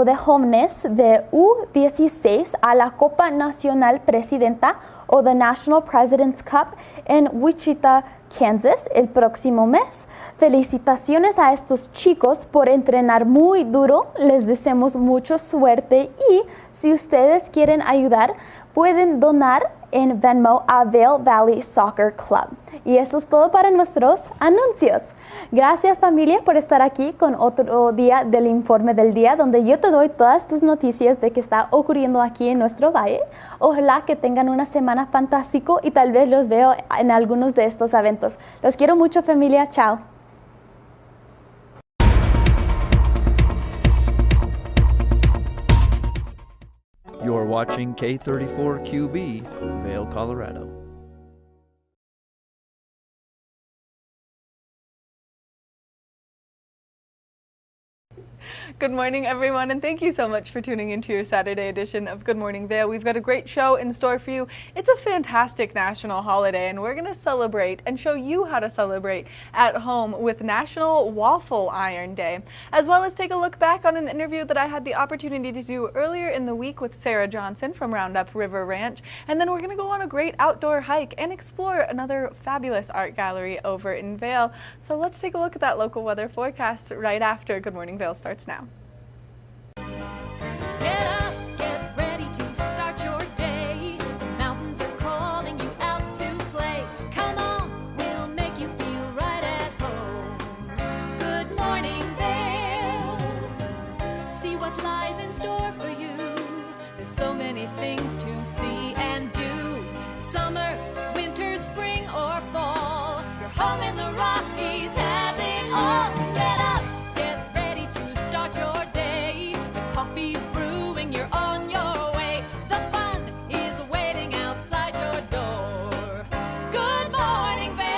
equipo de jóvenes de U16 a la Copa Nacional Presidenta o The National President's Cup en Wichita, Kansas, el próximo mes. Felicitaciones a estos chicos por entrenar muy duro. Les deseamos mucha suerte y si ustedes quieren ayudar, pueden donar en Venmo a Vail Valley Soccer Club. Y eso es todo para nuestros anuncios. Gracias, familia, por estar aquí con otro día del informe del día, donde yo te doy todas tus noticias de qué está ocurriendo aquí en nuestro valle. Ojalá que tengan una semana fantástica y tal vez los veo en algunos de estos eventos. Los quiero mucho, familia. Chao. You're watching K34QB, Vail, Colorado. Good morning, everyone, and thank you so much for tuning into your Saturday edition of Good Morning Vail. We've got a great show in store for you. It's a fantastic national holiday, and we're going to celebrate and show you how to celebrate at home with National Waffle Iron Day, as well as take a look back on an interview that I had the opportunity to do earlier in the week with Sarah Johnson from Roundup River Ranch. And then we're going to go on a great outdoor hike and explore another fabulous art gallery over in Vail. So let's take a look at that local weather forecast right after Good Morning Vail starts now. Get up, get ready to start your day. The mountains are calling you out to play. Come on, we'll make you feel right at home. Good morning, Vail. See what lies in store for you. There's so many things to see and do. Summer, winter, spring, or fall. Your home in the Rockies has it all. So get up, get ready to start your day. The coffee's brewing, you're on your way. The fun is waiting outside your door. Good morning, Vail.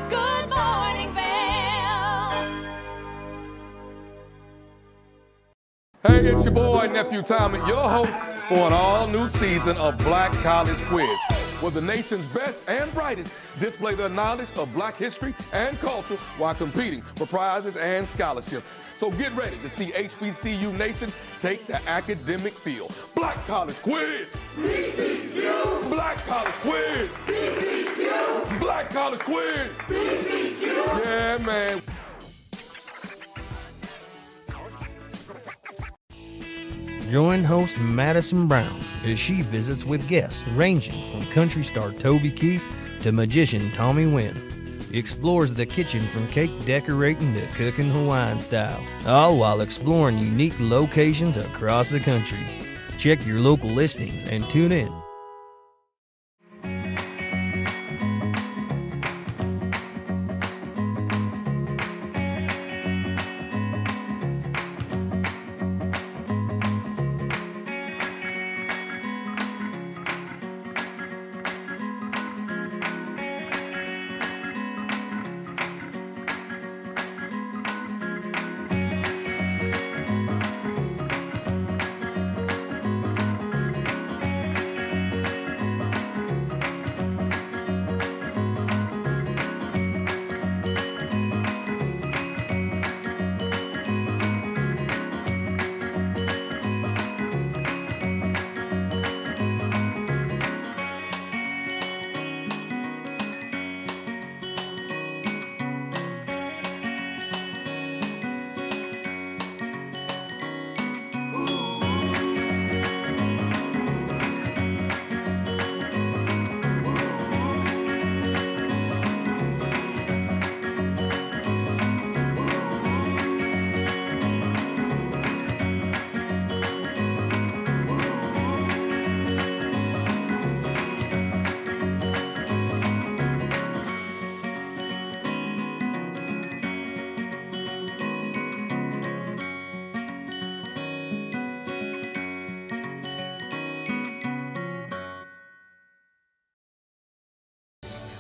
Good morning, Vail. Hey, it's your boy, Nephew Tommy, your host for an all-new season of Black College Quiz, where the nation's best and brightest display their knowledge of Black history and culture while competing for prizes and scholarships. So get ready to see HBCU Nation take the academic field. Black College Quiz! BCQ! Black College Quiz! BCQ! Black College Quiz! BCQ! Yeah, man. Join host Madison Brown as she visits with guests ranging from country star Toby Keith to magician Tommy Wynn. Explores the kitchen from cake decorating to cooking Hawaiian style, all while exploring unique locations across the country. Check your local listings and tune in.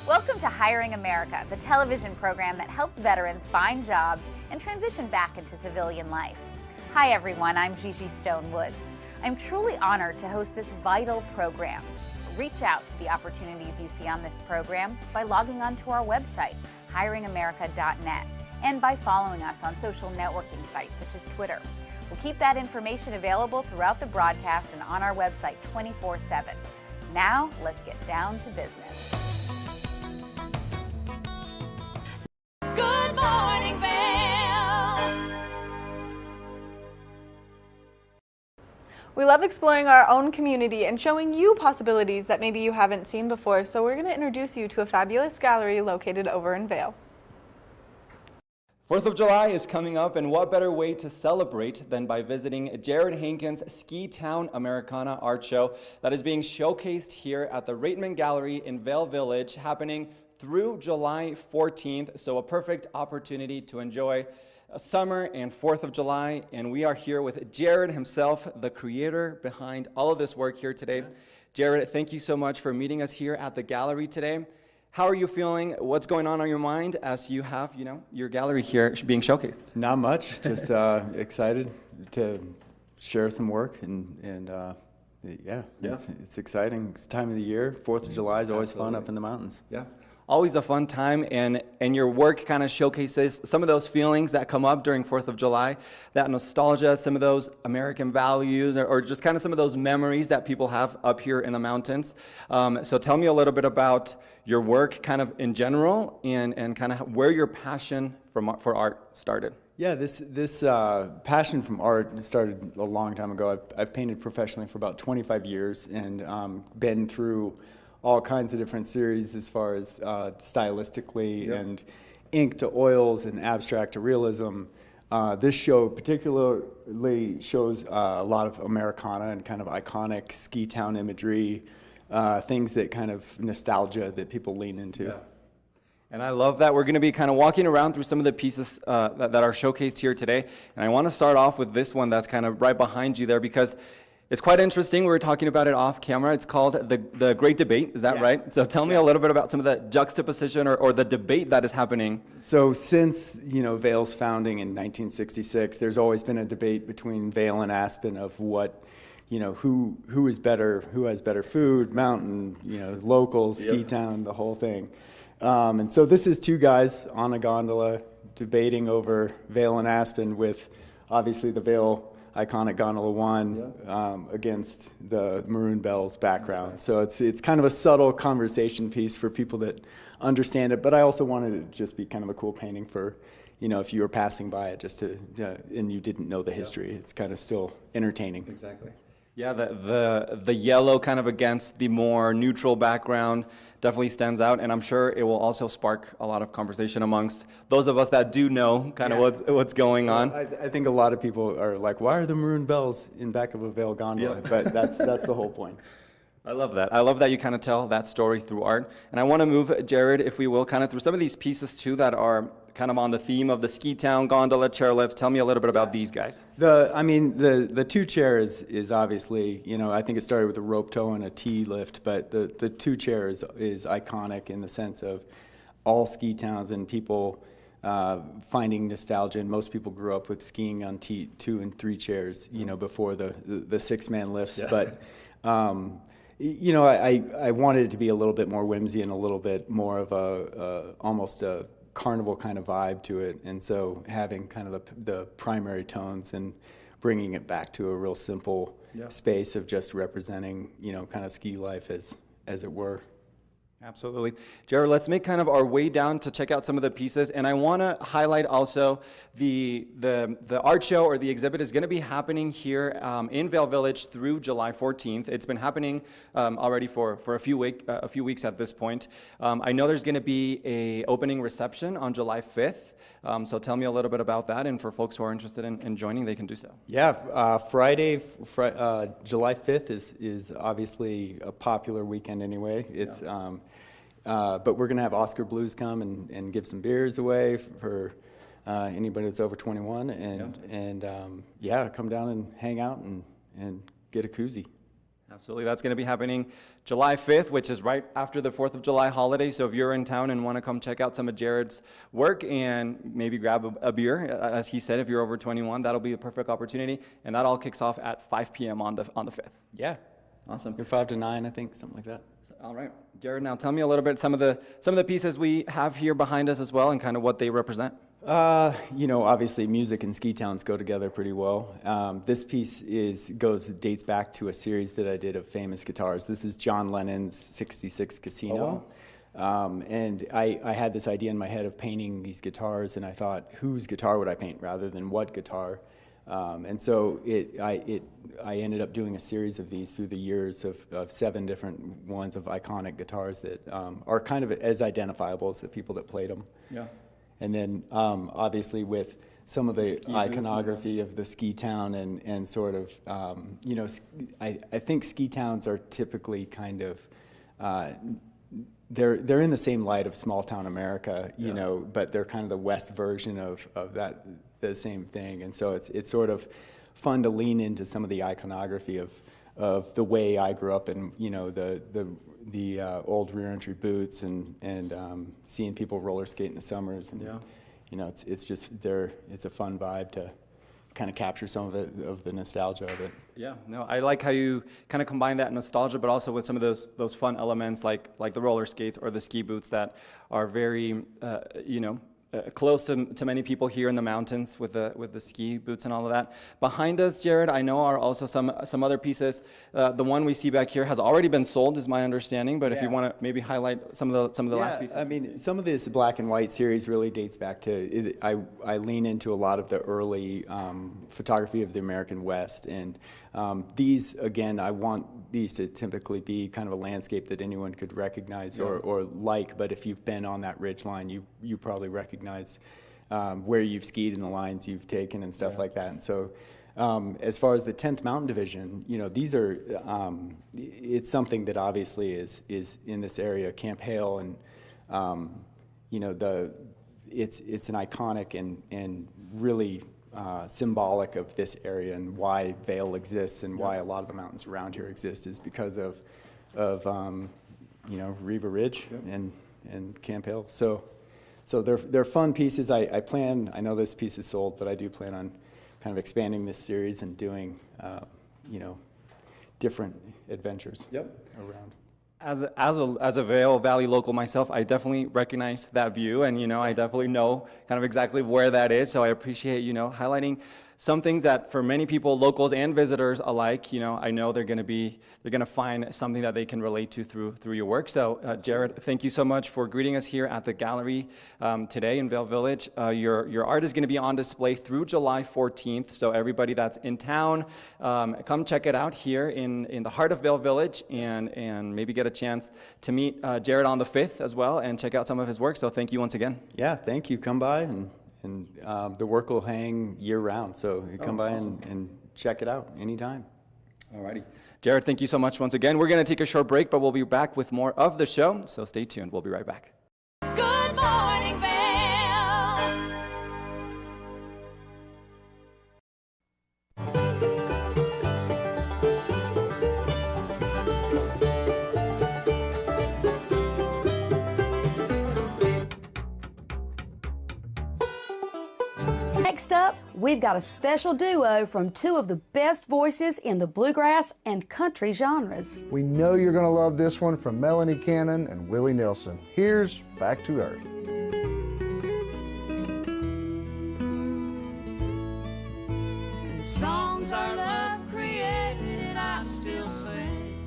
Welcome to Hiring America, the television program that helps veterans find jobs and transition back into civilian life. Hi everyone, I'm Gigi Stone Woods. I'm truly honored to host this vital program. Reach out to the opportunities you see on this program by logging on to our website, hiringamerica.net, and by following us on social networking sites such as Twitter. We'll keep that information available throughout the broadcast and on our website 24/7. Now, let's get down to business. Good morning, Vail. We love exploring our own community and showing you possibilities that maybe you haven't seen before, so we're going to introduce you to a fabulous gallery located over in Vail. 4th of July is coming up, and what better way to celebrate than by visiting Jared Hankins' Ski Town Americana art show that is being showcased here at the Reitman Gallery in Vail Village, happening through July 14th. So a perfect opportunity to enjoy summer and 4th of July. And we are here with Jared himself, the creator behind all of this work here today. Jared, thank you so much for meeting us here at the gallery today. How are you feeling? What's going on your mind as you have, your gallery here being showcased? Not much, just excited to share some work and yeah. It's exciting. It's the time of the year. 4th of July is always fun up in the mountains. Yeah. Always a fun time, and your work kind of showcases some of those feelings that come up during 4th of July, that nostalgia, some of those American values, or just kind of some of those memories that people have up here in the mountains. So tell me a little bit about your work kind of in general, and kind of where your passion for art started. Yeah, this passion from art started a long time ago. I've painted professionally for about 25 years and been through all kinds of different series as far as stylistically and ink to oils and abstract to realism. This show particularly shows a lot of Americana and kind of iconic ski town imagery, things that kind of nostalgia that people lean into. Yeah. And I love that. We're going to be kind of walking around through some of the pieces that are showcased here today. And I want to start off with this one that's kind of right behind you there, because it's quite interesting. We were talking about it off camera. It's called the Great Debate. Is that right? So tell me a little bit about some of the juxtaposition or the debate that is happening. So since Vail's founding in 1966, there's always been a debate between Vail and Aspen of what, who is better, who has better food, mountain, locals, ski town, the whole thing. And so this is two guys on a gondola debating over Vail and Aspen, with obviously the Vail iconic Gondola 1 against the Maroon Bells background. So it's kind of a subtle conversation piece for people that understand it, but I also wanted it to just be kind of a cool painting for, if you were passing by it just to, and you didn't know the history, it's kind of still entertaining. Exactly. Yeah, the yellow kind of against the more neutral background definitely stands out, and I'm sure it will also spark a lot of conversation amongst those of us that do know kind of what's going on. I think a lot of people are like, why are the Maroon Bells in back of a Vail gondola? But that's the whole point. I love that. I love that you kind of tell that story through art. And I want to move, Jared, if we will, kind of through some of these pieces too that are kind of on the theme of the ski town gondola chairlift. Tell me a little bit about these guys. The two chairs is obviously, I think it started with a rope tow and a T lift, but the two chairs is iconic in the sense of all ski towns and people finding nostalgia, and most people grew up with skiing on 2 and 3 chairs, before the 6-man lifts. Yeah. But I wanted it to be a little bit more whimsy and a little bit more of almost a carnival kind of vibe to it, and so having kind of the primary tones and bringing it back to a real simple space of just representing, kind of ski life as it were. Absolutely. Jared, let's make kind of our way down to check out some of the pieces, and I want to highlight also the art show, or the exhibit, is going to be happening here in Vail Village through July 14th. It's been happening already for a few weeks at this point. I know there's going to be a opening reception on July 5th. So tell me a little bit about that, and for folks who are interested in joining, they can do so. Yeah, Friday, July 5th is obviously a popular weekend anyway. It's but we're going to have Oscar Blues come and give some beers away for anybody that's over 21, and come down and hang out and get a koozie. Absolutely. That's going to be happening July 5th, which is right after the 4th of July holiday. So if you're in town and want to come check out some of Jared's work and maybe grab a beer, as he said, if you're over 21, that'll be a perfect opportunity. And that all kicks off at 5 p.m. on the 5th. Yeah. Awesome. 5 to 9, I think, something like that. All right. Jared, now tell me a little bit some of the pieces we have here behind us as well and kind of what they represent. Obviously music and ski towns go together pretty well. This piece dates back to a series that I did of famous guitars. This is John Lennon's 66 Casino. Oh, wow. And I had this idea in my head of painting these guitars, and I thought, whose guitar would I paint rather than what guitar? And so I ended up doing a series of these through the years of 7 different ones of iconic guitars that are kind of as identifiable as the people that played them. Yeah. And then obviously with some of the iconography of the ski town and sort of, I think ski towns are typically kind of, they're in the same light of small town America, but they're kind of the West version of the same thing. And so it's sort of fun to lean into some of the iconography of the way I grew up in, the old rear entry boots and seeing people roller skate in the summers. And, it's just it's a fun vibe to kind of capture some of the nostalgia of it. Yeah, no, I like how you kind of combine that nostalgia, but also with some of those fun elements like the roller skates or the ski boots that are very, close to many people here in the mountains with the ski boots and all of that. Behind us, Jared, I know are also some other pieces. The one we see back here has already been sold, is my understanding. But if you want to maybe highlight some of the last pieces. I mean, some of this black and white series really dates back to I lean into a lot of the early photography of the American West, and these again, I want these to typically be kind of a landscape that anyone could recognize or like. But if you've been on that ridge line, you probably recognize where you've skied and the lines you've taken and stuff like that. And so as far as the 10th Mountain Division, these are, it's something that obviously is in this area, Camp Hale, and it's an iconic and really symbolic of this area, and why Vail exists and why a lot of the mountains around here exist is because of Riva Ridge and Camp Hale. So they're fun pieces. I know this piece is sold, but I do plan on kind of expanding this series and doing, different adventures around. As a Vail Valley local myself, I definitely recognize that view, and I definitely know kind of exactly where that is. So I appreciate highlighting some things that for many people, locals and visitors alike, I know they're going to find something that they can relate to through your work. So Jared, thank you so much for greeting us here at the gallery today in Vail Village. Your art is going to be on display through July 14th. So everybody that's in town, come check it out here in the heart of Vail Village, and maybe get a chance to meet Jared on the 5th as well and check out some of his work. So thank you once again. Yeah, thank you. Come by, and the work will hang year-round, so you come by and check it out anytime. Alrighty. Jared, thank you so much once again. We're going to take a short break, but we'll be back with more of the show, so stay tuned. We'll be right back. Good morning, Vail. Next up, we've got a special duo from 2 of the best voices in the bluegrass and country genres. We know you're going to love this one from Melanie Cannon and Willie Nelson. Here's Back to Earth. And the songs our love created, I still sing.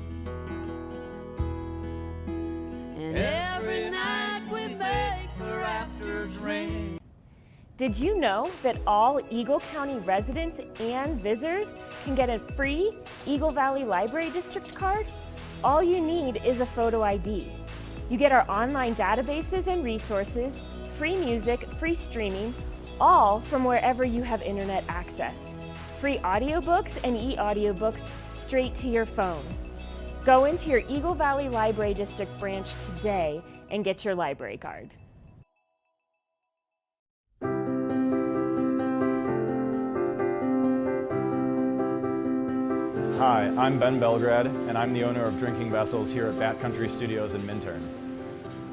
And every night we make the rafters ring. Did you know that all Eagle County residents and visitors can get a free Eagle Valley Library District card? All you need is a photo ID. You get our online databases and resources, free music, free streaming, all from wherever you have internet access. Free audiobooks and e-audiobooks straight to your phone. Go into your Eagle Valley Library District branch today and get your library card. Hi, I'm Ben Belgrad, and I'm the owner of Drinking Vessels here at Bat Country Studios in Minturn.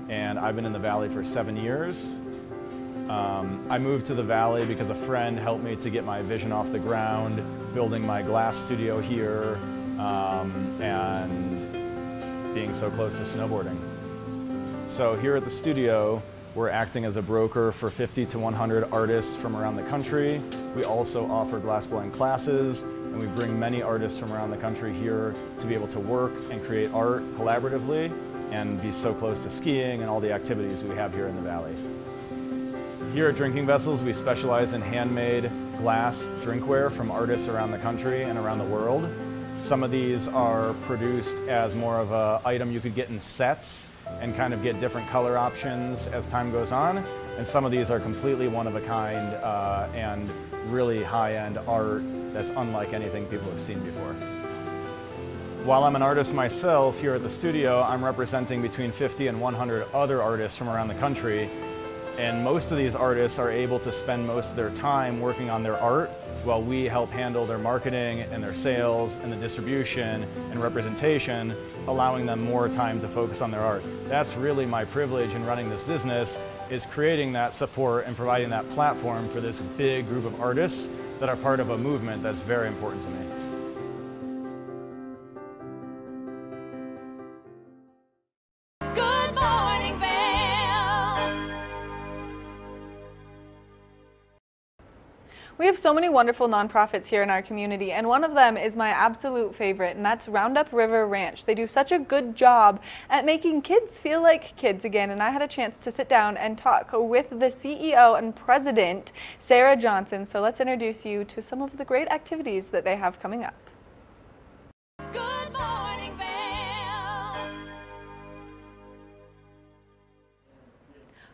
And I've been in the Valley for 7 years. I moved to the Valley because a friend helped me to get my vision off the ground, building my glass studio here, and being so close to snowboarding. So here at the studio, we're acting as a broker for 50 to 100 artists from around the country. We also offer glassblowing classes, and we bring many artists from around the country here to be able to work and create art collaboratively and be so close to skiing and all the activities we have here in the Valley. Here at Drinking Vessels, we specialize in handmade glass drinkware from artists around the country and around the world. Some of these are produced as more of an item you could get in sets and kind of get different color options as time goes on. And some of these are completely one of a kind and really high-end art that's unlike anything people have seen before. While I'm an artist myself here at the studio, I'm representing between 50 and 100 other artists from around the country. And most of these artists are able to spend most of their time working on their art while we help handle their marketing and their sales and the distribution and representation, allowing them more time to focus on their art. That's really my privilege in running this business, is creating that support and providing that platform for this big group of artists that are part of a movement that's very important to me. Good morning, Vail. We have so many wonderful nonprofits here in our community, and one of them is my absolute favorite, and that's Roundup River Ranch. They do such a good job at making kids feel like kids again, and I had a chance to sit down and talk with the CEO and president, Sarah Johnson. So let's introduce you to some of the great activities that they have coming up. Good morning, Vail.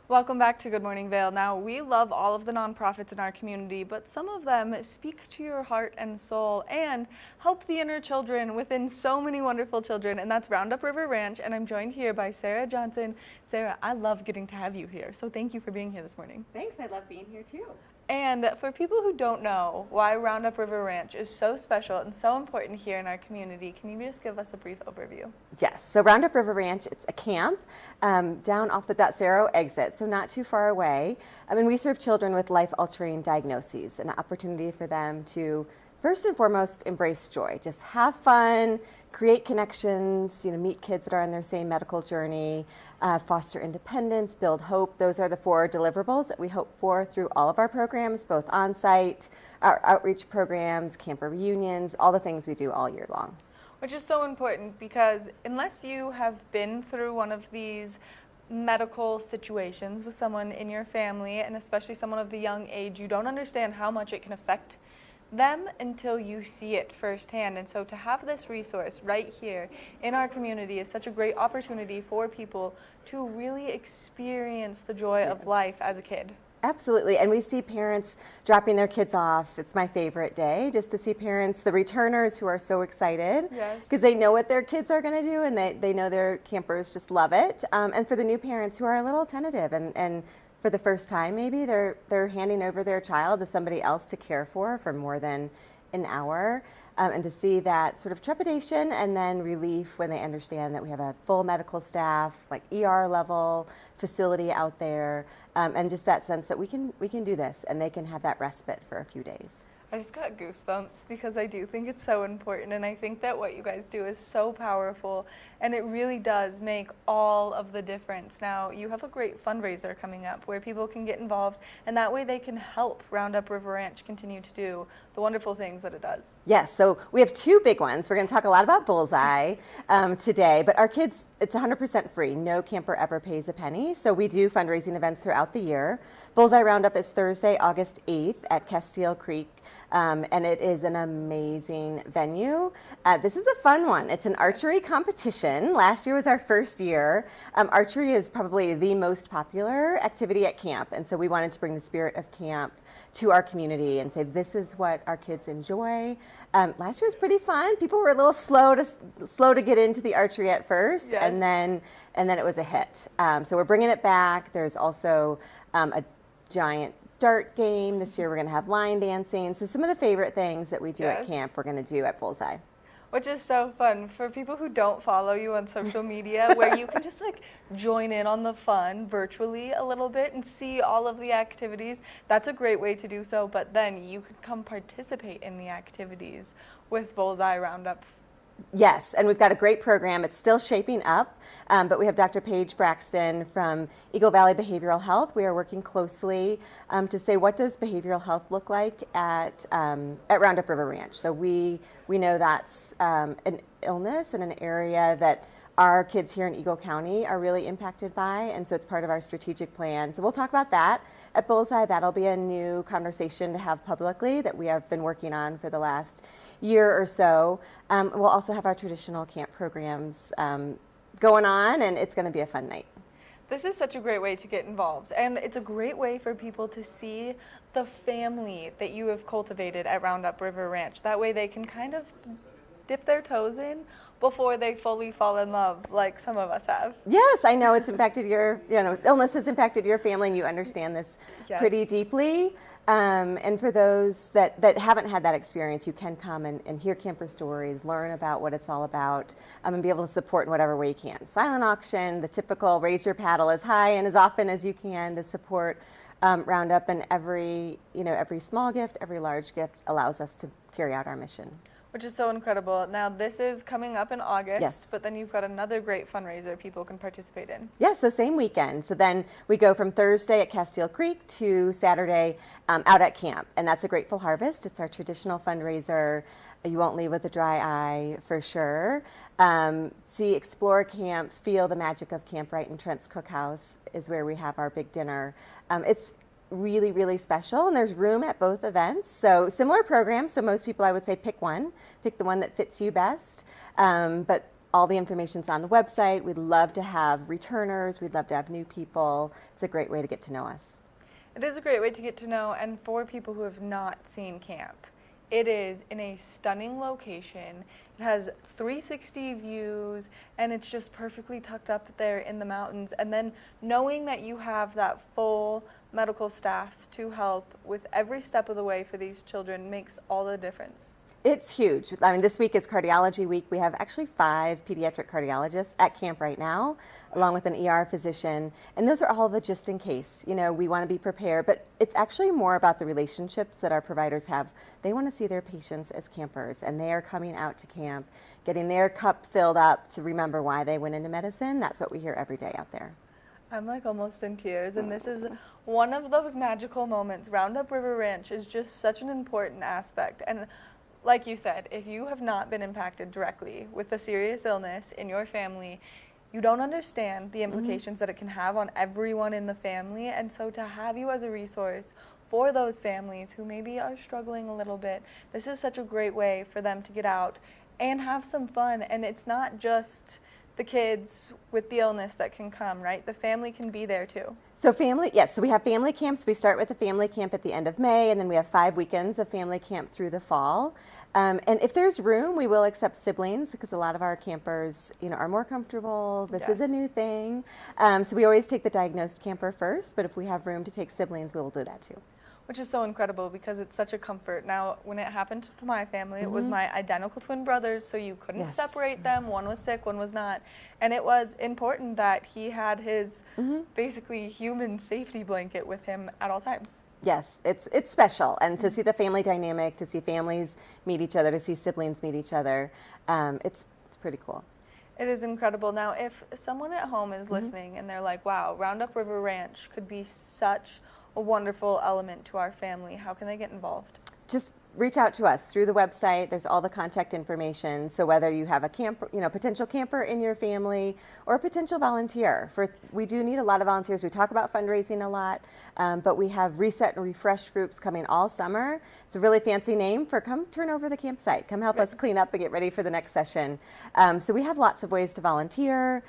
Welcome back to Good Morning Vail. Now, we love all of the nonprofits in our community, but some of them speak to your heart and soul and help the inner children within so many wonderful children, and that's Roundup River Ranch, and I'm joined here by Sarah Johnson. Sarah, I love getting to have you here, so thank you for being here this morning. Thanks, I love being here too. And for people who don't know why Roundup River Ranch is so special and so important here in our community, can you just give us a brief overview? Yes, so Roundup River Ranch, it's a camp down off the Dotsero exit, so not too far away. And we serve children with life-altering diagnoses, an opportunity for them to first and foremost embrace joy, just have fun, create connections, meet kids that are on their same medical journey, foster independence, build hope. Those are the 4 deliverables that we hope for through all of our programs, both on-site, our outreach programs, camper reunions, all the things we do all year long. Which is so important because unless you have been through one of these medical situations with someone in your family, and especially someone of the young age, you don't understand how much it can affect them until you see it firsthand. And so to have this resource right here in our community is such a great opportunity for people to really experience the joy of life as a kid. Absolutely, and we see parents dropping their kids off. It's my favorite day, just to see parents, the returners who are so excited because they know what their kids are going to do, and they know their campers just love it. And for the new parents who are a little tentative and for the first time maybe they're handing over their child to somebody else to care for more than an hour, and to see that sort of trepidation and then relief when they understand that we have a full medical staff, like ER level facility out there, and just that sense that we can do this and they can have that respite for a few days. I just got goosebumps because I do think it's so important, and I think that what you guys do is so powerful, and it really does make all of the difference. Now, you have a great fundraiser coming up where people can get involved, and that way they can help Roundup River Ranch continue to do the wonderful things that it does. Yes, so we have 2 big ones. We're going to talk a lot about Bullseye today, but our kids, it's 100% free. No camper ever pays a penny, so we do fundraising events throughout the year. Bullseye Roundup is Thursday, August 8th at Castile Creek. And it is an amazing venue. This is a fun one. It's an archery competition. Last year was our first year. Archery is probably the most popular activity at camp, and so we wanted to bring the spirit of camp to our community and say this is what our kids enjoy. Last year was pretty fun. People were a little slow to get into the archery at first, and then it was a hit. So we're bringing it back. There's also a giant dart game. This year we're going to have line dancing. So some of the favorite things that we do at camp we're going to do at Bullseye. Which is so fun for people who don't follow you on social media, where you can just like join in on the fun virtually a little bit and see all of the activities. That's a great way to do so, but then you could come participate in the activities with Bullseye Roundup. Yes, and we've got a great program. It's still shaping up, but we have Dr. Paige Braxton from Eagle Valley Behavioral Health. We are working closely to say, what does behavioral health look like at Roundup River Ranch? So we know that's an illness and an area that our kids here in Eagle County are really impacted by, and so it's part of our strategic plan. So we'll talk about that at Bullseye. That'll be a new conversation to have publicly that we have been working on for the last year or so. We'll also have our traditional camp programs going on, and it's going to be a fun night. This is such a great way to get involved, and it's a great way for people to see the family that you have cultivated at Roundup River Ranch. That way they can kind of dip their toes in before they fully fall in love like some of us have. Yes, I know it's impacted your, illness has impacted your family, and you understand this pretty deeply. And for those that haven't had that experience, you can come and hear camper stories, learn about what it's all about, and be able to support in whatever way you can. Silent auction, the typical raise your paddle as high and as often as you can to support Roundup, and every small gift, every large gift allows us to carry out our mission. Which is so incredible. Now, this is coming up in August, Yes. but then you've got another great fundraiser people can participate in. Yeah, so same weekend. So then we go from Thursday at Castile Creek to Saturday out at camp, and that's a Grateful Harvest. It's our traditional fundraiser. You won't leave with a dry eye for sure. See, explore camp, feel the magic of Camp Wright and Trent's Cookhouse is where we have our big dinner. It's really, really special, and there's room at both events. So similar programs, so most people, I would say, pick the one that fits you best. But all the information's on the website. We'd love to have returners. We'd love to have new people. It's a great way to get to know us. It is a great way to get to know, and for people who have not seen camp, it is in a stunning location. It has 360 views, and it's just perfectly tucked up there in the mountains. And then knowing that you have that full medical staff to help with every step of the way for these children makes all the difference. It's huge. I mean, this week is cardiology week. We have actually 5 pediatric cardiologists at camp right now, along with an ER physician. And those are all the just in case. We want to be prepared, but it's actually more about the relationships that our providers have. They want to see their patients as campers, and they are coming out to camp, getting their cup filled up to remember why they went into medicine. That's what we hear every day out there. I'm like almost in tears, and this is one of those magical moments. Roundup River Ranch is just such an important aspect. And like you said, if you have not been impacted directly with a serious illness in your family, you don't understand the implications that it can have on everyone in the family. And so to have you as a resource for those families who maybe are struggling a little bit, this is such a great way for them to get out and have some fun. And it's not just the kids with the illness that can come, right? The family can be there too. So family, yes, so we have family camps. We start with a family camp at the end of May, and then we have 5 weekends of family camp through the fall. And if there's room, we will accept siblings, because a lot of our campers, are more comfortable. This is a new thing. So we always take the diagnosed camper first, but if we have room to take siblings, we will do that too. Which is so incredible, because it's such a comfort. Now, when it happened to my family, it was my identical twin brothers, so you couldn't separate them. One was sick, one was not. And it was important that he had his basically human safety blanket with him at all times. Yes, it's special. And to see the family dynamic, to see families meet each other, to see siblings meet each other, it's pretty cool. It is incredible. Now, if someone at home is listening and they're like, wow, Roundup River Ranch could be such a wonderful element to our family, how can they get involved? Just reach out to us through the website. There's all the contact information. So whether you have a potential camper in your family or a potential volunteer, we do need a lot of volunteers. We talk about fundraising a lot, but we have reset and refresh groups coming all summer. It's a really fancy name for come turn over the campsite. Come help us clean up and get ready for the next session. So we have lots of ways to volunteer,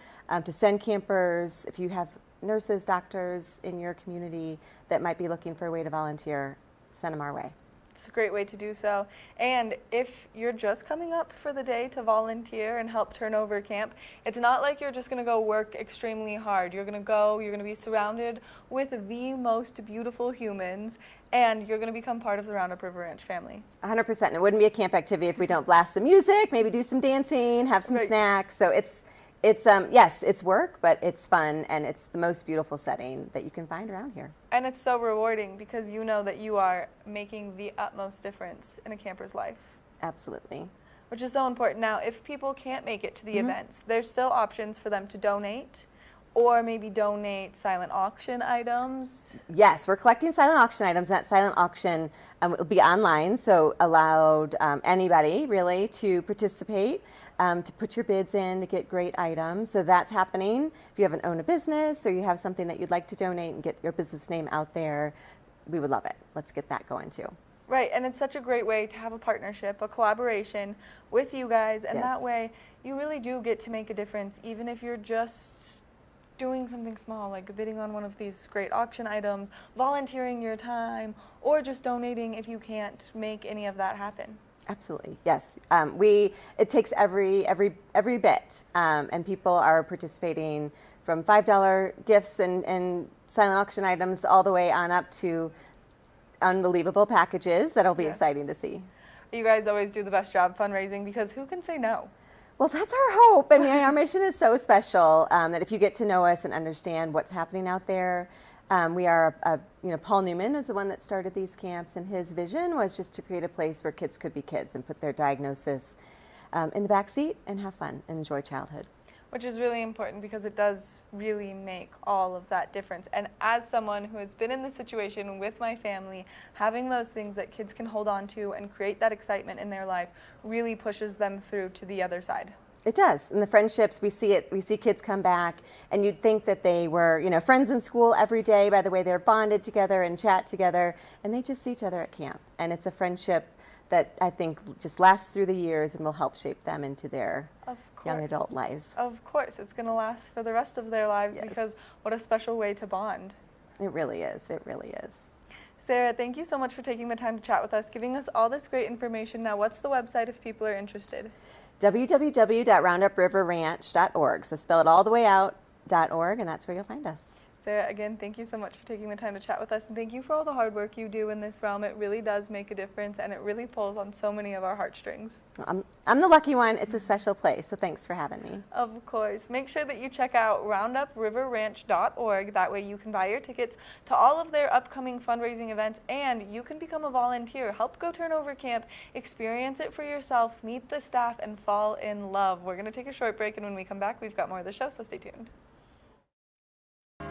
to send campers. If you have nurses, doctors in your community that might be looking for a way to volunteer, send them our way. It's a great way to do so. And if you're just coming up for the day to volunteer and help turn over camp, it's not like you're just going to go work extremely hard. You're going to go, you're going to be surrounded with the most beautiful humans, and you're going to become part of the Roundup River Ranch family. 100%. And it wouldn't be a camp activity if we don't blast some music, maybe do some dancing, have some snacks. So it's yes, it's work, but it's fun, and it's the most beautiful setting that you can find around here. And it's so rewarding because you know that you are making the utmost difference in a camper's life. Absolutely. Which is so important. Now, if people can't make it to the events, there's still options for them to donate, or maybe donate silent auction items. Yes, we're collecting silent auction items. That silent auction will be online, so allowed anybody really to participate, to put your bids in to get great items. So that's happening. If you haven't owned a business or you have something that you'd like to donate and get your business name out there, we would love it. Let's get that going too. Right, and it's such a great way to have a partnership, a collaboration with you guys, and that way you really do get to make a difference, even if you're just doing something small, like bidding on one of these great auction items, volunteering your time, or just donating if you can't make any of that happen. Absolutely, yes. It takes every bit, and people are participating from $5 gifts and silent auction items all the way on up to unbelievable packages that'll be exciting to see. You guys always do the best job fundraising, because who can say no? Well, that's our hope. I mean, our mission is so special that if you get to know us and understand what's happening out there, we are, Paul Newman was the one that started these camps, and his vision was just to create a place where kids could be kids and put their diagnosis in the back seat and have fun and enjoy childhood. Which is really important, because it does really make all of that difference. And as someone who has been in this situation with my family, having those things that kids can hold on to and create that excitement in their life really pushes them through to the other side. It does. And the friendships, we see it. We see kids come back, and you'd think that they were, friends in school every day by the way they're bonded together and chat together, and they just see each other at camp. And it's a friendship that I think just lasts through the years and will help shape them into their young adult lives. Of course, it's going to last for the rest of their lives, because what a special way to bond. It really is. It really is. Sarah, thank you so much for taking the time to chat with us, giving us all this great information. Now, what's the website if people are interested? www.roundupriverranch.org. So spell it all the way out, .org, and that's where you'll find us. Sarah, again, thank you so much for taking the time to chat with us, and thank you for all the hard work you do in this realm. It really does make a difference, and it really pulls on so many of our heartstrings. I'm the lucky one. It's a special place, so thanks for having me. Of course. Make sure that you check out roundupriverranch.org. That way you can buy your tickets to all of their upcoming fundraising events, and you can become a volunteer. Help go turn over camp, experience it for yourself, meet the staff, and fall in love. We're going to take a short break, and when we come back, we've got more of the show, so stay tuned.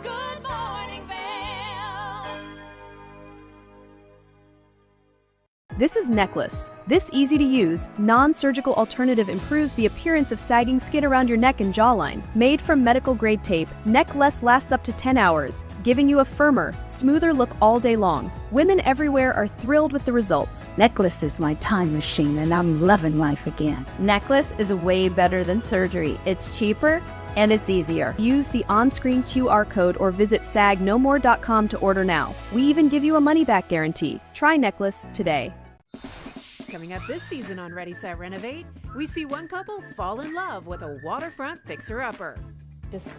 Good morning, Vail. This is Necklace. This easy-to-use, non-surgical alternative improves the appearance of sagging skin around your neck and jawline. Made from medical-grade tape, Necklace lasts up to 10 hours, giving you a firmer, smoother look all day long. Women everywhere are thrilled with the results. Necklace is my time machine, and I'm loving life again. Necklace is way better than surgery. It's cheaper, and it's easier. Use the on-screen QR code or visit sagnomore.com to order now. We even give you a money-back guarantee. Try Necklace today. Coming up this season on Ready, Set, Renovate, we see one couple fall in love with a waterfront fixer-upper.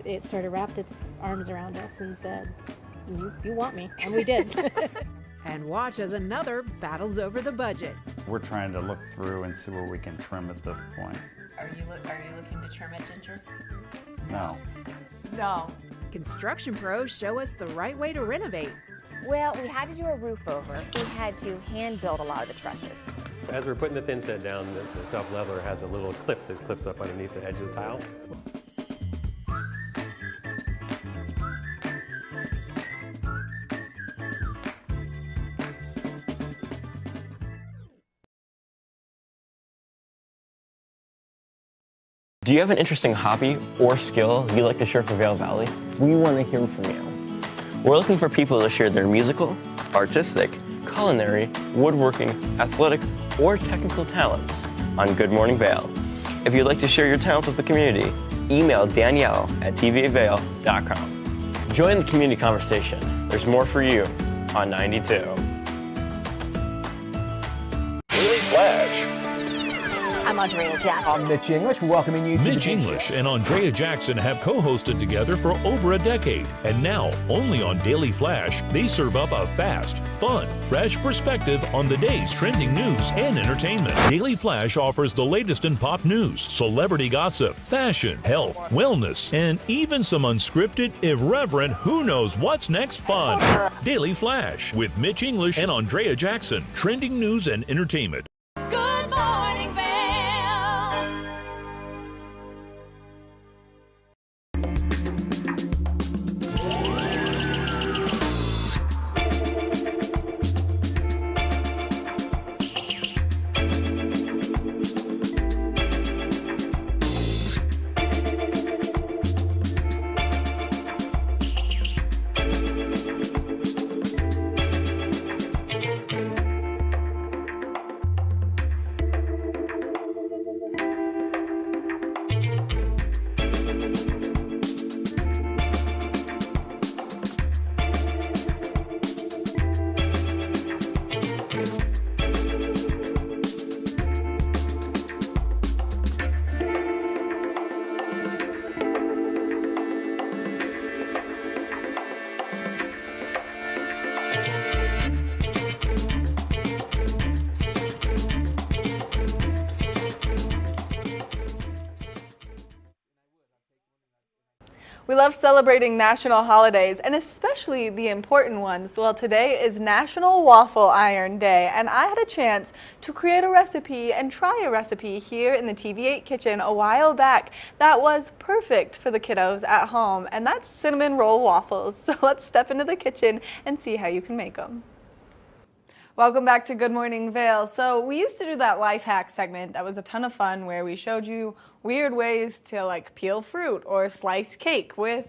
It sort of wrapped its arms around us and said, you want me, and we did. And watch as another battles over the budget. We're trying to look through and see where we can trim at this point. Are you looking to trim it, Ginger? No. No. Construction pros show us the right way to renovate. Well, we had to do a roof over. We had to hand build a lot of the trusses. As we're putting the thin set down, the self-leveler has a little clip that clips up underneath the edge of the tile. Do you have an interesting hobby or skill you'd like to share for Vail Valley? We want to hear from you. We're looking for people to share their musical, artistic, culinary, woodworking, athletic, or technical talents on Good Morning Vail. If you'd like to share your talents with the community, email Danielle at tvavail.com. Join the community conversation. There's more for you on 92. Flash. I'm Andrea Jackson. I'm Mitch English, welcoming you to Mitch English and Andrea Jackson have co-hosted together for over a decade. And now, only on Daily Flash, they serve up a fast, fun, fresh perspective on the day's trending news and entertainment. Daily Flash offers the latest in pop news, celebrity gossip, fashion, health, wellness, and even some unscripted, irreverent, who knows what's next fun. Daily Flash with Mitch English and Andrea Jackson. Trending news and entertainment. Good morning, Vail. We love celebrating national holidays, and especially the important ones. Well, today is National Waffle Iron Day, and I had a chance to create a recipe and try a recipe here in the TV8 kitchen a while back that was perfect for the kiddos at home, and that's cinnamon roll waffles. So let's step into the kitchen and see how you can make them. Welcome back to Good Morning Vail. So we used to do that life hack segment that was a ton of fun where we showed you weird ways to like peel fruit or slice cake with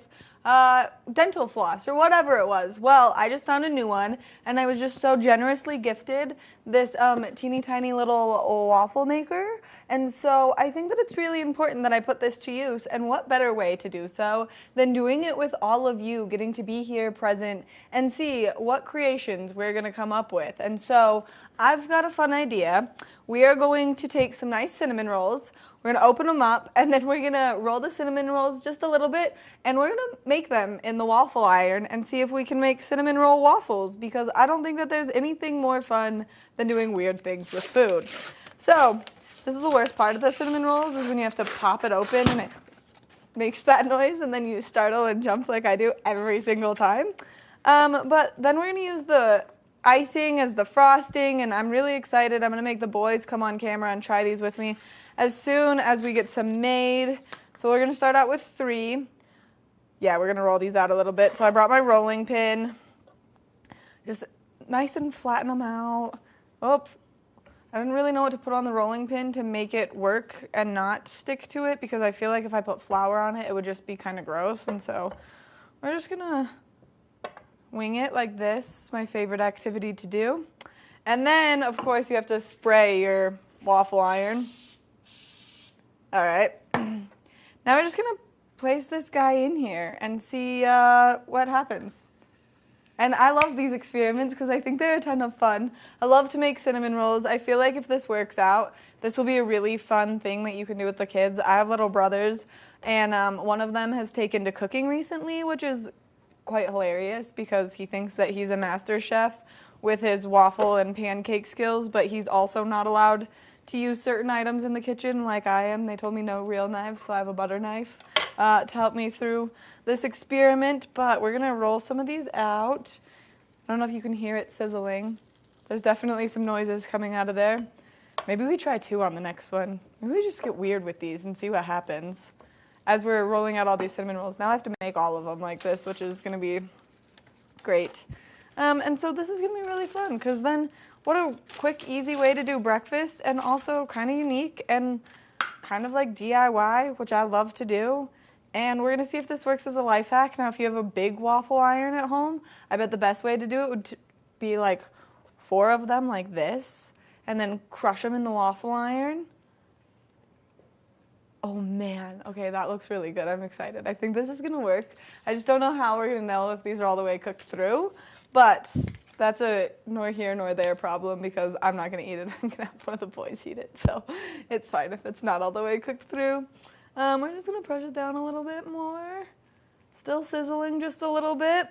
dental floss or whatever it was. Well, I just found a new one and I was just so generously gifted this teeny tiny little waffle maker. And so I think that it's really important that I put this to use, and what better way to do so than doing it with all of you, getting to be here present and see what creations we're going to come up with. And so I've got a fun idea. We are going to take some nice cinnamon rolls, we're going to open them up, and then we're going to roll the cinnamon rolls just a little bit, and we're going to make them in the waffle iron and see if we can make cinnamon roll waffles, because I don't think that there's anything more fun than doing weird things with food. So this is the worst part of the cinnamon rolls, is when you have to pop it open and it makes that noise and then you startle and jump like I do every single time. But then we're going to use the icing as the frosting, and I'm really excited. I'm going to make the boys come on camera and try these with me as soon as we get some made. So we're going to start out with 3. Yeah, we're going to roll these out a little bit. So I brought my rolling pin. Just nice and flatten them out. Oh, I didn't really know what to put on the rolling pin to make it work and not stick to it, because I feel like if I put flour on it, it would just be kind of gross. And so we're just going to wing it like this. It's my favorite activity to do. And then, of course, you have to spray your waffle iron. All right. Now we're just going to place this guy in here and see what happens. And I love these experiments because I think they're a ton of fun. I love to make cinnamon rolls. I feel like if this works out, this will be a really fun thing that you can do with the kids. I have little brothers, and one of them has taken to cooking recently, which is quite hilarious because he thinks that he's a master chef with his waffle and pancake skills, but he's also not allowed to use certain items in the kitchen like I am. They told me no real knives, so I have a butter knife to help me through this experiment, but we're gonna roll some of these out. I don't know if you can hear it sizzling. There's definitely some noises coming out of there. Maybe we try 2 on the next one. Maybe we just get weird with these and see what happens as we're rolling out all these cinnamon rolls. Now I have to make all of them like this, which is gonna be great. And so this is gonna be really fun, because then what a quick, easy way to do breakfast, and also kind of unique and kind of like DIY, which I love to do. And we're going to see if this works as a life hack. Now, if you have a big waffle iron at home, I bet the best way to do it would be like 4 of them like this, and then crush them in the waffle iron. Oh man, okay, that looks really good. I'm excited. I think this is going to work. I just don't know how we're going to know if these are all the way cooked through, but That's a nor here nor there problem because I'm not going to eat it. I'm going to have one of the boys eat it. So it's fine if it's not all the way cooked through. We're just going to brush it down a little bit more. Still sizzling just a little bit.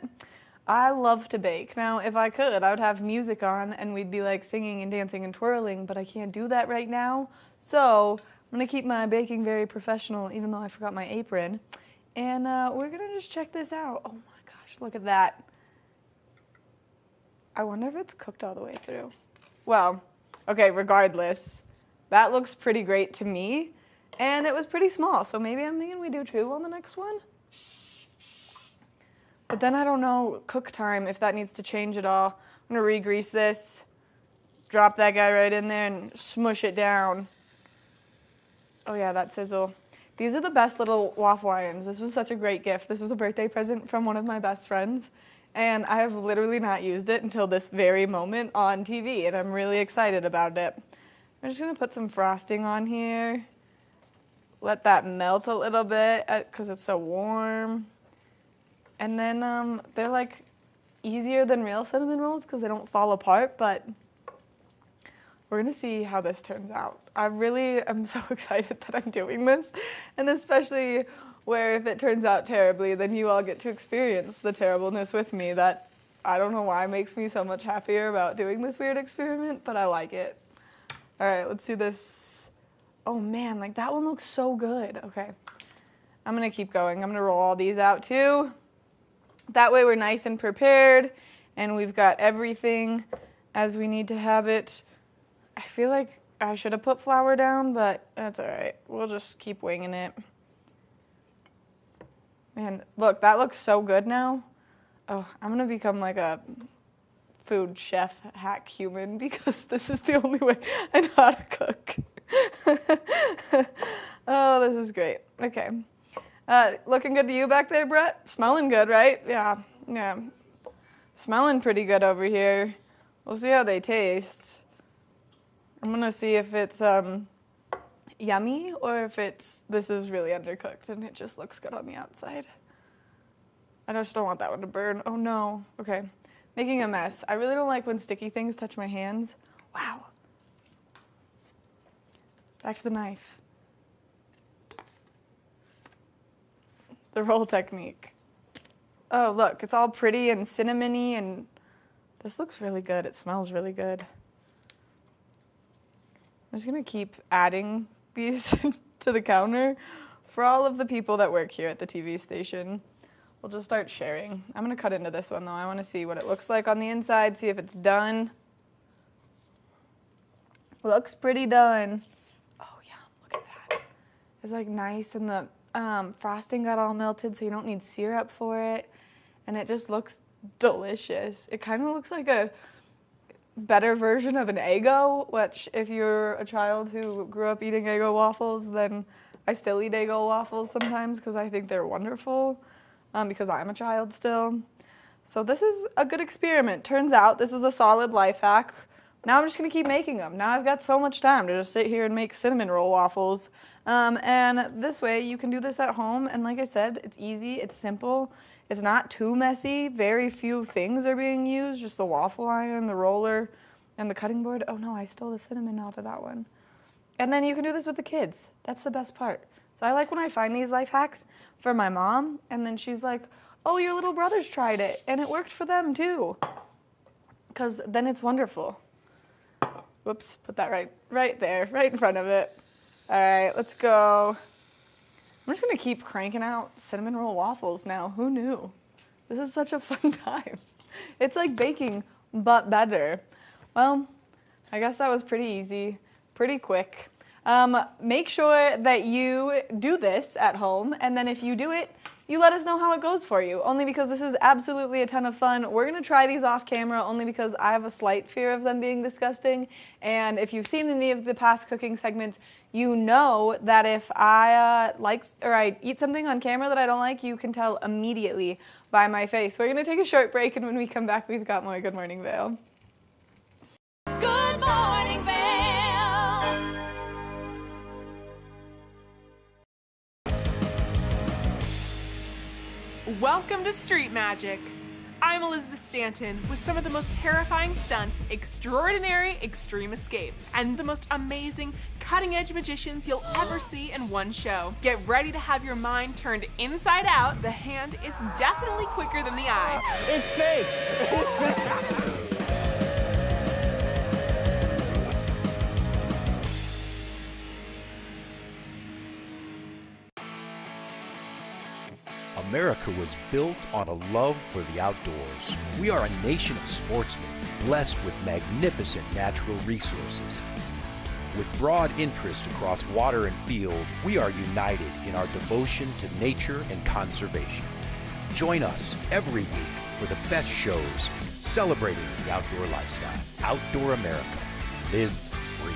I love to bake. Now, if I could, I would have music on and we'd be like singing and dancing and twirling, but I can't do that right now. So I'm going to keep my baking very professional, even though I forgot my apron. And we're going to just check this out. Oh my gosh, look at that. I wonder if it's cooked all the way through. Well, okay, regardless, that looks pretty great to me. And it was pretty small, so maybe I'm thinking we do 2 on the next one. But then I don't know cook time, if that needs to change at all. I'm gonna re-grease this, drop that guy right in there and smush it down. Oh yeah, that sizzle. These are the best little waffle irons. This was such a great gift. This was a birthday present from one of my best friends. And I have literally not used it until this very moment on TV, and I'm really excited about it. I'm just gonna put some frosting on here. Let that melt a little bit because it's so warm. And then they're like easier than real cinnamon rolls because they don't fall apart, but we're gonna see how this turns out. I really am so excited that I'm doing this, and especially where if it turns out terribly, then you all get to experience the terribleness with me. That I don't know why makes me so much happier about doing this weird experiment, but I like it. All right, let's do this. Oh man, like that one looks so good. Okay, I'm gonna keep going. I'm gonna roll all these out too. That way we're nice and prepared and we've got everything as we need to have it. I feel like I should have put flour down, but that's all right. We'll just keep winging it. Man, look, that looks so good now. Oh, I'm gonna become like a food chef hack human because this is the only way I know how to cook. Oh, this is great. Okay. Looking good to you back there, Brett? Smelling good, right? Yeah. Smelling pretty good over here. We'll see how they taste. I'm gonna see if it's yummy or if this is really undercooked and it just looks good on the outside. I just don't want that one to burn. Oh no. Okay. Making a mess. I really don't like when sticky things touch my hands. Wow. Back to the knife. The roll technique. Oh, look, it's all pretty and cinnamony, and this looks really good. It smells really good. I'm just gonna keep adding these to the counter for all of the people that work here at the TV station. We'll just start sharing. I'm gonna cut into this one though. I wanna see what it looks like on the inside, see if it's done. Looks pretty done. Oh yeah, look at that. It's like nice and the frosting got all melted so you don't need syrup for it. And it just looks delicious. It kind of looks like a better version of an Eggo, which if you're a child who grew up eating Eggo waffles, then I still eat Eggo waffles sometimes because I think they're wonderful because I'm a child still. So this is a good experiment. Turns out this is a solid life hack. Now I'm just gonna keep making them. Now I've got so much time to just sit here and make cinnamon roll waffles. And this way you can do this at home. And like I said, it's easy, it's simple. It's not too messy. Very few things are being used, just the waffle iron, the roller, and the cutting board. Oh no, I stole the cinnamon out of that one. And then you can do this with the kids. That's the best part. So I like when I find these life hacks for my mom, and then she's like, oh, your little brothers tried it, and it worked for them too. Because then it's wonderful. Whoops, put that right there, right in front of it. All right, let's go. I'm just gonna keep cranking out cinnamon roll waffles now. Who knew? This is such a fun time. It's like baking, but better. Well, I guess that was pretty easy, pretty quick. Make sure that you do this at home, and then if you do it, you let us know how it goes for you, only because this is absolutely a ton of fun. We're gonna try these off camera only because I have a slight fear of them being disgusting. And if you've seen any of the past cooking segments, you know that if I I eat something on camera that I don't like, you can tell immediately by my face. We're gonna take a short break, and when we come back, we've got more Good Morning Vail. Good morning, Vail. Welcome to Street Magic. I'm Elizabeth Stanton with some of the most terrifying stunts, extraordinary extreme escapes, and the most amazing cutting-edge magicians you'll ever see in one show. Get ready to have your mind turned inside out. The hand is definitely quicker than the eye. It's fake! America was built on a love for the outdoors. We are a nation of sportsmen, blessed with magnificent natural resources. With broad interests across water and field, we are united in our devotion to nature and conservation. Join us every week for the best shows celebrating the outdoor lifestyle. Outdoor America. Live free.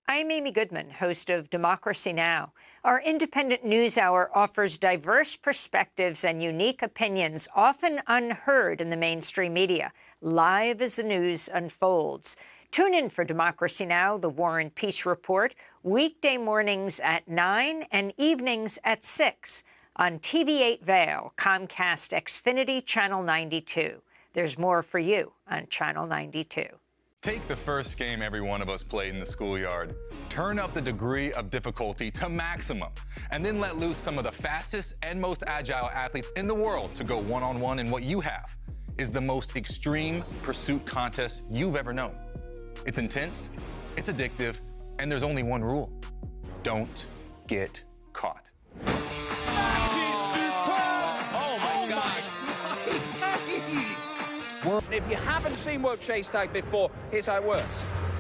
I'm Amy Goodman, host of Democracy Now! Our independent news hour offers diverse perspectives and unique opinions, often unheard in the mainstream media, live as the news unfolds. Tune in for Democracy Now!, the War and Peace Report, weekday mornings at 9 and evenings at 6 on TV8 Vail, Comcast Xfinity Channel 92. There's more for you on Channel 92. Take the first game every one of us played in the schoolyard. Turn up the degree of difficulty to maximum, and then let loose some of the fastest and most agile athletes in the world to go one-on-one in what you have is the most extreme pursuit contest you've ever known. It's intense, it's addictive, and there's only one rule. Don't get caught. Oh my gosh! If you haven't seen World Chase Tag before, here's how it works.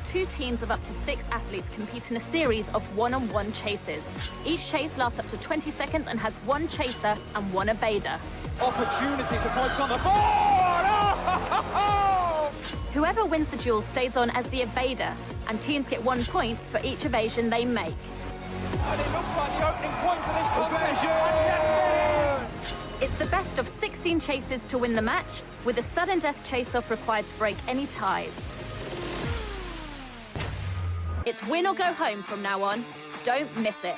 2 teams of up to 6 athletes compete in a series of one-on-one chases. Each chase lasts up to 20 seconds and has 1 chaser and 1 evader. Opportunity to points on the board! Oh! Whoever wins the duel stays on as the evader, and teams get 1 point for each evasion they make. And it looks like the opening point for this contest. It's the best of 16 chases to win the match, with a sudden death chase-off required to break any ties. It's win or go home from now on. Don't miss it.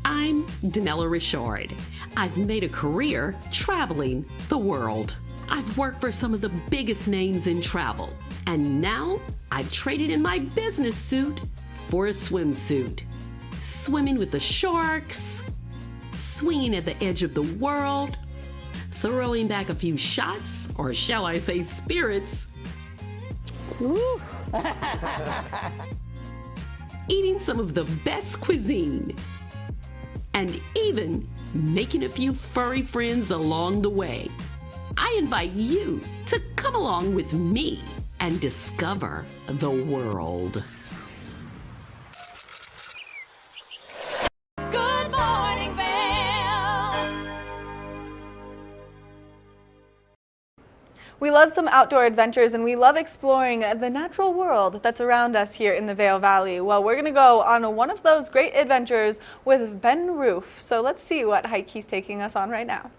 I'm Danella Richard. I've made a career traveling the world. I've worked for some of the biggest names in travel, and now I've traded in my business suit for a swimsuit. Swimming with the sharks, swinging at the edge of the world, throwing back a few shots, or shall I say spirits. Eating some of the best cuisine, and even making a few furry friends along the way. I invite you to come along with me and discover the world. Good morning, Vail. We love some outdoor adventures, and we love exploring the natural world that's around us here in the Vail Valley. Well, we're going to go on one of those great adventures with Ben Roof. So let's see what hike he's taking us on right now.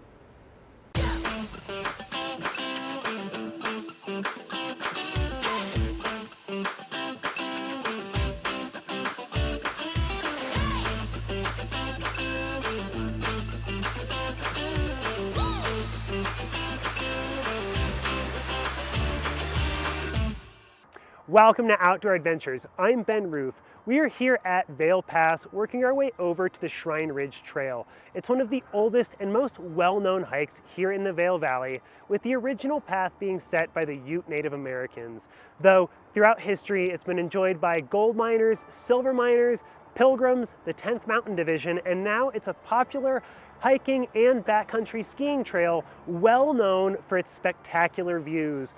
Welcome to Outdoor Adventures. I'm Ben Roof. We are here at Vail Pass working our way over to the Shrine Ridge Trail. It's one of the oldest and most well-known hikes here in the Vail Valley, with the original path being set by the Ute Native Americans. Though throughout history it's been enjoyed by gold miners, silver miners, pilgrims, the 10th Mountain Division, and now it's a popular hiking and backcountry skiing trail well known for its spectacular views.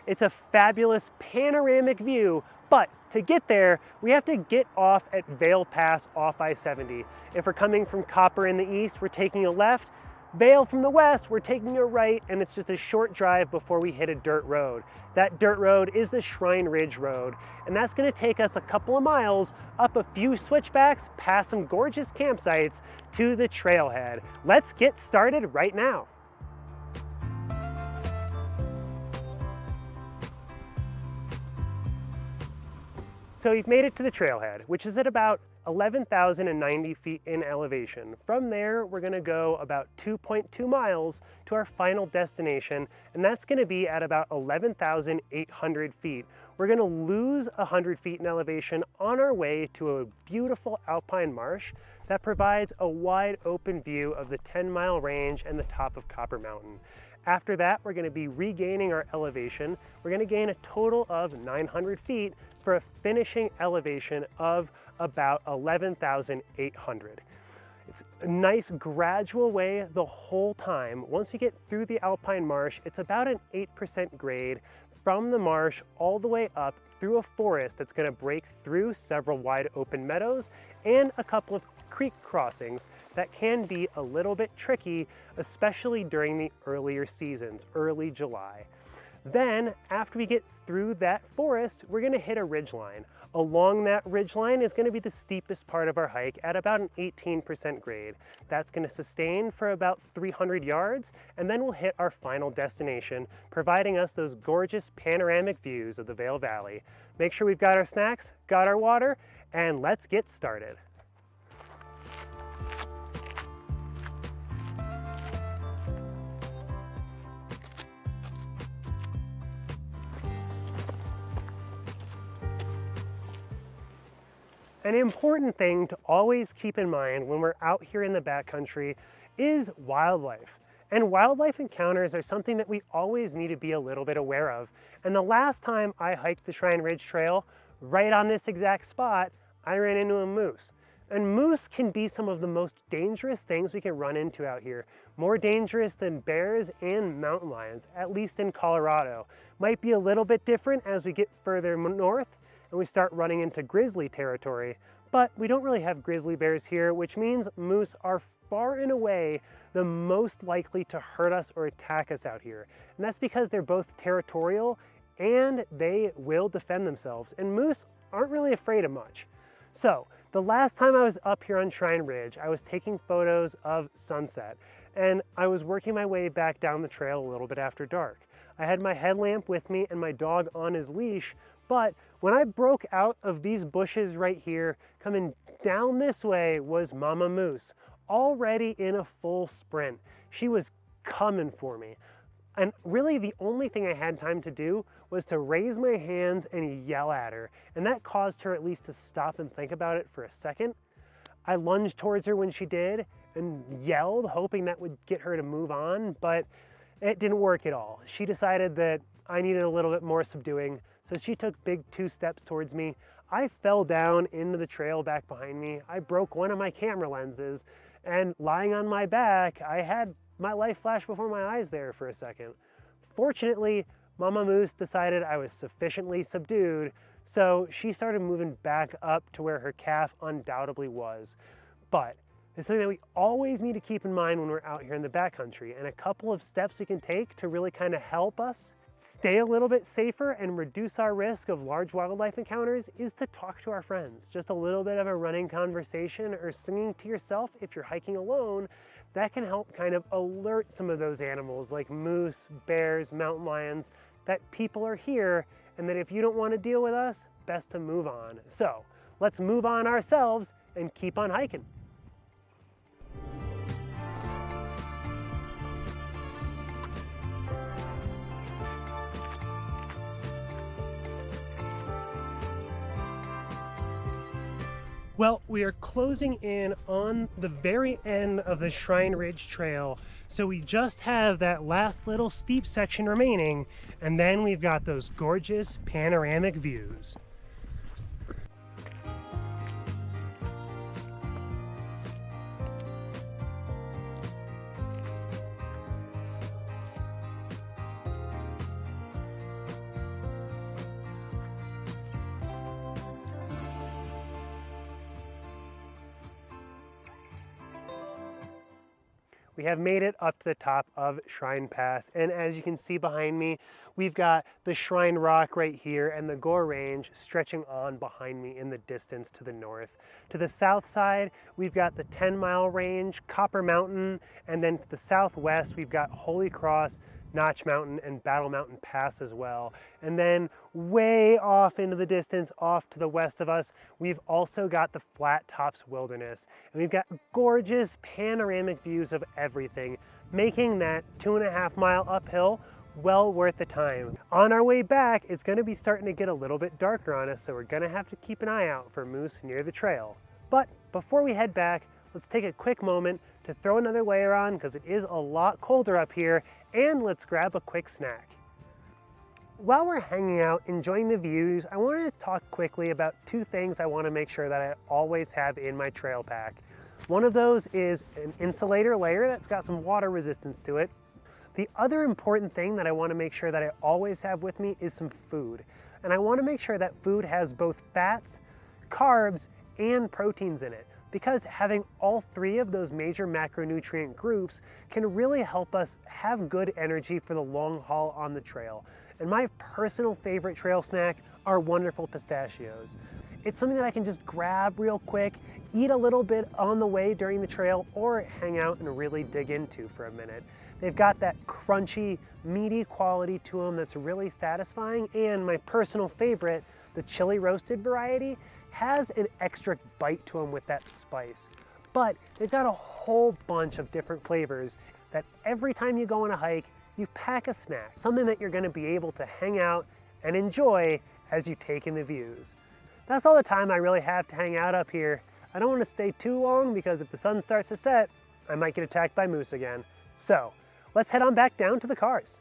It's a fabulous panoramic view, but to get there, we have to get off at Vail Pass off I-70. If we're coming from Copper in the east, we're taking a left. Vail from the west, we're taking a right, and it's just a short drive before we hit a dirt road. That dirt road is the Shrine Ridge Road, and that's gonna take us a couple of miles up a few switchbacks, past some gorgeous campsites to the trailhead. Let's get started right now. So we've made it to the trailhead, which is at about 11,090 feet in elevation. From there, we're gonna go about 2.2 miles to our final destination, and that's gonna be at about 11,800 feet. We're gonna lose 100 feet in elevation on our way to a beautiful alpine marsh that provides a wide open view of the 10-mile range and the top of Copper Mountain. After that, we're gonna be regaining our elevation. We're gonna gain a total of 900 feet for a finishing elevation of about 11,800. It's a nice gradual way the whole time. Once we get through the alpine marsh, it's about an 8% grade from the marsh all the way up through a forest that's gonna break through several wide open meadows and a couple of creek crossings that can be a little bit tricky, especially during the earlier seasons, early July. Then, after we get through that forest, we're gonna hit a ridgeline. Along that ridgeline is gonna be the steepest part of our hike at about an 18% grade. That's gonna sustain for about 300 yards, and then we'll hit our final destination, providing us those gorgeous panoramic views of the Vail Valley. Make sure we've got our snacks, got our water, and let's get started. An important thing to always keep in mind when we're out here in the backcountry is wildlife. And wildlife encounters are something that we always need to be a little bit aware of. And the last time I hiked the Shrine Ridge Trail, right on this exact spot, I ran into a moose. And moose can be some of the most dangerous things we can run into out here. More dangerous than bears and mountain lions, at least in Colorado. Might be a little bit different as we get further north and we start running into grizzly territory, but we don't really have grizzly bears here, which means moose are far and away the most likely to hurt us or attack us out here. And that's because they're both territorial and they will defend themselves, and moose aren't really afraid of much. So the last time I was up here on Shrine Ridge, I was taking photos of sunset, and I was working my way back down the trail a little bit after dark. I had my headlamp with me and my dog on his leash, but when I broke out of these bushes right here, coming down this way was Mama Moose, already in a full sprint. She was coming for me. And really the only thing I had time to do was to raise my hands and yell at her. And that caused her at least to stop and think about it for a second. I lunged towards her when she did and yelled, hoping that would get her to move on, but it didn't work at all. She decided that I needed a little bit more subduing, so she took big 2 steps towards me. I fell down into the trail back behind me. I broke one of my camera lenses, and lying on my back, I had my life flash before my eyes there for a second. Fortunately, Mama Moose decided I was sufficiently subdued, so she started moving back up to where her calf undoubtedly was. But it's something that we always need to keep in mind when we're out here in the backcountry, and a couple of steps we can take to really kind of help us stay a little bit safer and reduce our risk of large wildlife encounters is to talk to our friends. Just a little bit of a running conversation or singing to yourself if you're hiking alone, that can help kind of alert some of those animals like moose, bears, mountain lions, that people are here, and that if you don't want to deal with us, best to move on. So let's move on ourselves and keep on hiking. Well, we are closing in on the very end of the Shrine Ridge Trail, so we just have that last little steep section remaining, and then we've got those gorgeous panoramic views. We have made it up to the top of Shrine Pass, and as you can see behind me, we've got the Shrine Rock right here and the Gore Range stretching on behind me in the distance to the north. To the south side, we've got the 10-mile range, Copper Mountain, and then to the southwest, we've got Holy Cross Notch Mountain and Battle Mountain Pass as well. And then way off into the distance, off to the west of us, we've also got the Flat Tops Wilderness. And we've got gorgeous panoramic views of everything, making that 2.5 mile uphill well worth the time. On our way back, it's going to be starting to get a little bit darker on us, so we're going to have to keep an eye out for moose near the trail. But before we head back, let's take a quick moment to throw another layer on because it is a lot colder up here, and let's grab a quick snack. While we're hanging out, enjoying the views, I wanted to talk quickly about 2 things I want to make sure that I always have in my trail pack. One of those is an insulator layer that's got some water resistance to it. The other important thing that I want to make sure that I always have with me is some food. And I want to make sure that food has both fats, carbs, and proteins in it, because having all 3 of those major macronutrient groups can really help us have good energy for the long haul on the trail. And my personal favorite trail snack are wonderful pistachios. It's something that I can just grab real quick, eat a little bit on the way during the trail, or hang out and really dig into for a minute. They've got that crunchy, meaty quality to them that's really satisfying, and my personal favorite, the chili roasted variety, has an extra bite to them with that spice. But they've got a whole bunch of different flavors that every time you go on a hike, you pack a snack, something that you're going to be able to hang out and enjoy as you take in the views. That's all the time I really have to hang out up here. I don't want to stay too long because if the sun starts to set, I might get attacked by moose again. So let's head on back down to the cars.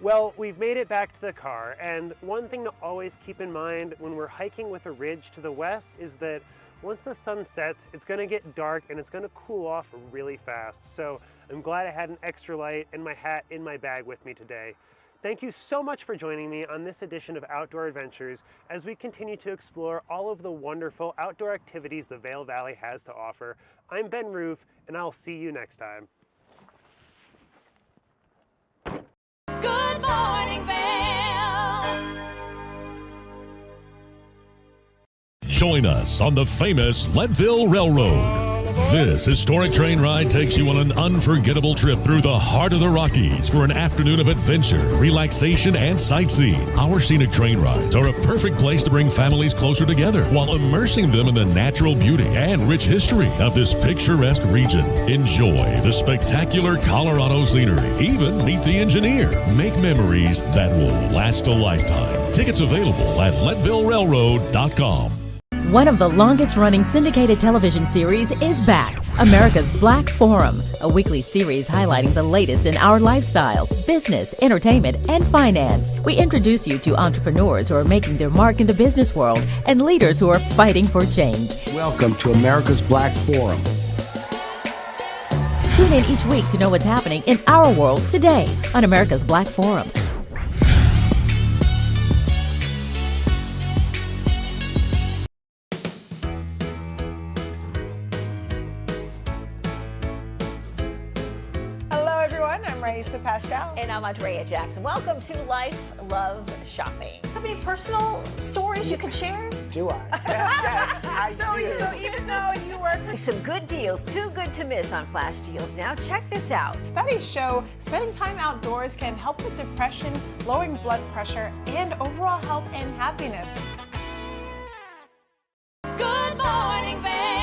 Well, we've made it back to the car, and one thing to always keep in mind when we're hiking with a ridge to the west is that once the sun sets, it's going to get dark and it's going to cool off really fast. So I'm glad I had an extra light and my hat in my bag with me today. Thank you so much for joining me on this edition of Outdoor Adventures as we continue to explore all of the wonderful outdoor activities the Vail Valley has to offer. I'm Ben Roof, and I'll see you next time. Good morning, Vail. Join us on the famous Leadville Railroad. This historic train ride takes you on an unforgettable trip through the heart of the Rockies for an afternoon of adventure, relaxation, and sightseeing. Our scenic train rides are a perfect place to bring families closer together while immersing them in the natural beauty and rich history of this picturesque region. Enjoy the spectacular Colorado scenery. Even meet the engineer. Make memories that will last a lifetime. Tickets available at LeadvilleRailroad.com. One of the longest-running syndicated television series is back, America's Black Forum, a weekly series highlighting the latest in our lifestyles, business, entertainment, and finance. We introduce you to entrepreneurs who are making their mark in the business world and leaders who are fighting for change. Welcome to America's Black Forum. Tune in each week to know what's happening in our world today on America's Black Forum. Pascal. And I'm Andrea Jackson. Welcome to Life, Love, Shopping. Have any personal stories you can share? Do I? Yes, I do. So even though you work for some good deals, too good to miss on flash deals now, check this out. Studies show spending time outdoors can help with depression, lowering blood pressure, and overall health and happiness. Good morning, Vail.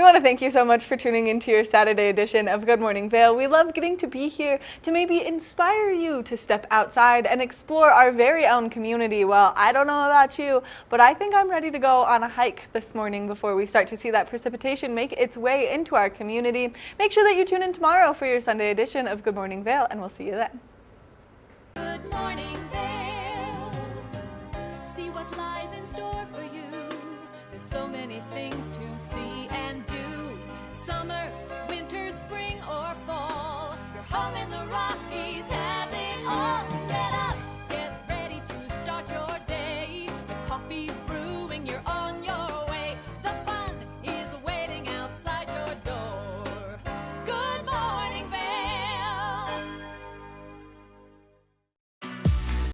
We want to thank you so much for tuning into your Saturday edition of Good Morning Vail. We love getting to be here to maybe inspire you to step outside and explore our very own community. Well, I don't know about you, but I think I'm ready to go on a hike this morning before we start to see that precipitation make its way into our community. Make sure that you tune in tomorrow for your Sunday edition of Good Morning Vail, and we'll see you then. Good morning, Vail. See what lies in store for you. There's so many things to see and do. Summer, winter, spring, or fall. You're home in the right